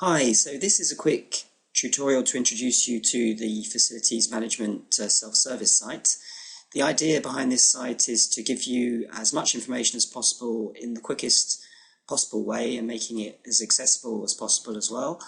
Hi, so this is a quick tutorial to introduce you to the facilities management self-service site. The idea behind this site is to give you as much information as possible in the quickest possible way and making it as accessible as possible as well.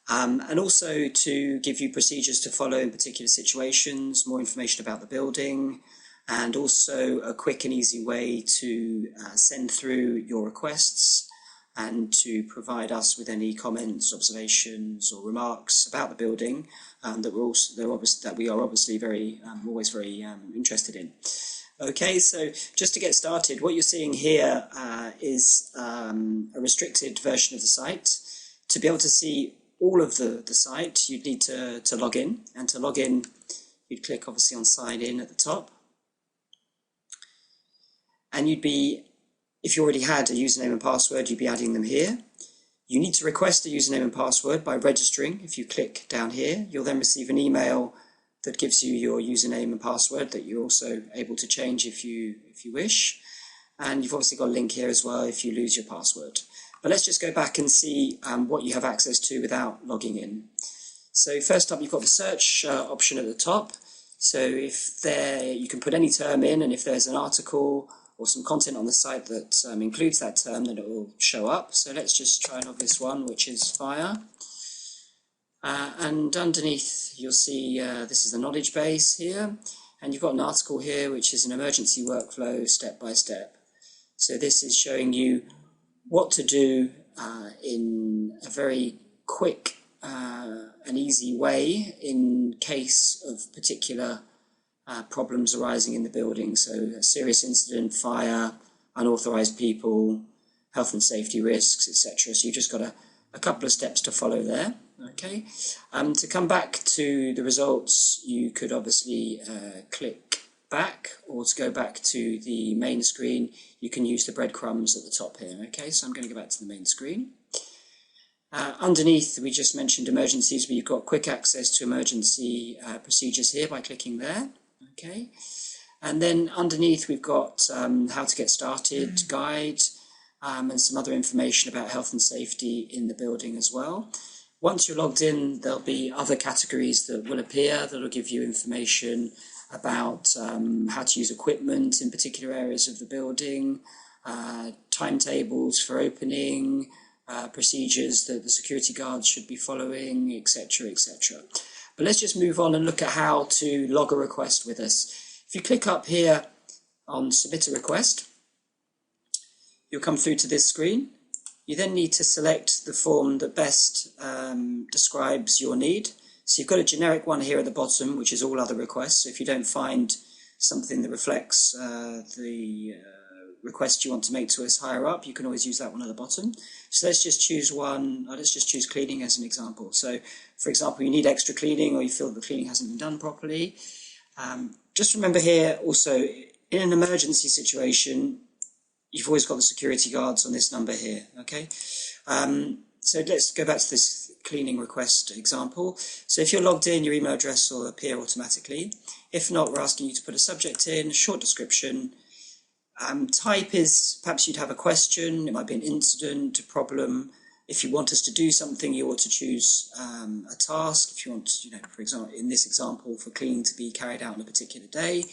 And also to give you procedures to follow in particular situations, more information about the building, and also a quick and easy way to send through your requests and to provide us with any comments, observations, or remarks about the building that we are obviously always very interested in. Okay, so just to get started, what you're seeing here is a restricted version of the site. To be able to see all of the site, you'd need to log in, and to log in, you'd click obviously on sign in at the top, and if you already had a username and password, you'd be adding them here. You need to request a username and password by registering. If you click down here, you'll then receive an email that gives you your username and password that you're also able to change if you wish. And you've obviously got a link here as well if you lose your password. But let's just go back and see what you have access to without logging in. So first up, you've got the search option at the top. So you can put any term in, and if there's an article or some content on the site that includes that term, then it will show up. So let's just try an obvious one, which is fire. And underneath, you'll see this is the knowledge base here. And you've got an article here, which is an emergency workflow step by step. So this is showing you what to do in a very quick and easy way in case of particular problems arising in the building. So a serious incident, fire, unauthorized people, health and safety risks, etc. So you've just got a couple of steps to follow there. Okay. To come back to the results, you could obviously click back, or to go back to the main screen, you can use the breadcrumbs at the top here. Okay, so I'm going to go back to the main screen. Underneath, we just mentioned emergencies, but you've got quick access to emergency procedures here by clicking there. Okay, and then underneath we've got how to get started guide and some other information about health and safety in the building as well. Once you're logged in, there'll be other categories that will appear that will give you information about how to use equipment in particular areas of the building, timetables for opening, procedures that the security guards should be following, etc., etc. But let's just move on and look at how to log a request with us. If you click up here on Submit a Request, you'll come through to this screen. You then need to select the form that best describes your need. So you've got a generic one here at the bottom, which is all other requests. So if you don't find something that reflects the request you want to make to us higher up, you can always use that one at the bottom. So let's just choose one. Let's just choose cleaning as an example. So for example, you need extra cleaning, or you feel the cleaning hasn't been done properly. Just remember here also, in an emergency situation, you've always got the security guards on this number here. Okay. So let's go back to this cleaning request example. So if you're logged in, your email address will appear automatically. If not, we're asking you to put a subject in, a short description. Type is, perhaps you'd have a question, it might be an incident, a problem. If you want us to do something, you ought to choose a task. If you want, for example, in this example, for cleaning to be carried out on a particular day,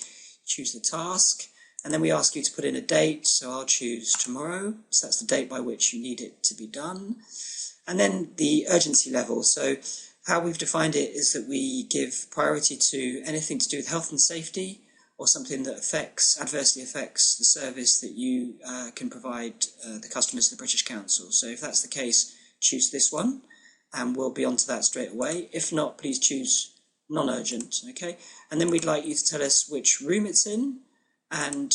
choose the task. And then we ask you to put in a date, so I'll choose tomorrow. So that's the date by which you need it to be done. And then the urgency level. So how we've defined it is that we give priority to anything to do with health and safety, or something that adversely affects the service that you can provide the customers of the British Council. So if that's the case, choose this one, and we'll be onto that straight away. If not, please choose non-urgent, okay? And then we'd like you to tell us which room it's in and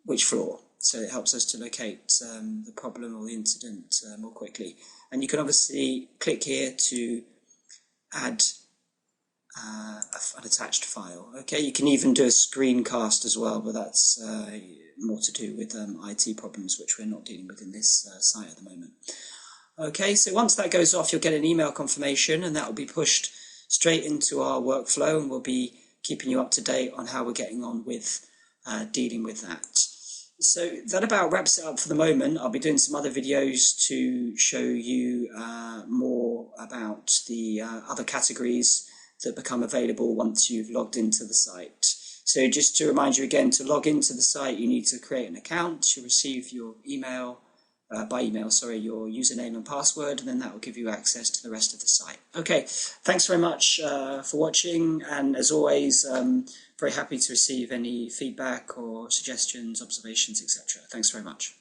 which floor. So it helps us to locate the problem or the incident more quickly. And you can obviously click here to add an attached file. Okay, you can even do a screencast as well, but that's more to do with IT problems, which we're not dealing with in this site at the moment. Okay, so once that goes off, you'll get an email confirmation, and that will be pushed straight into our workflow, and we'll be keeping you up to date on how we're getting on with dealing with that. So that about wraps it up for the moment. I'll be doing some other videos to show you more about the other categories that become available once you've logged into the site. So just to remind you again, to log into the site, you need to create an account. You'll receive your email, by email, sorry, your username and password, and then that will give you access to the rest of the site. Okay, thanks very much for watching, and as always, very happy to receive any feedback or suggestions, observations, etc. Thanks very much.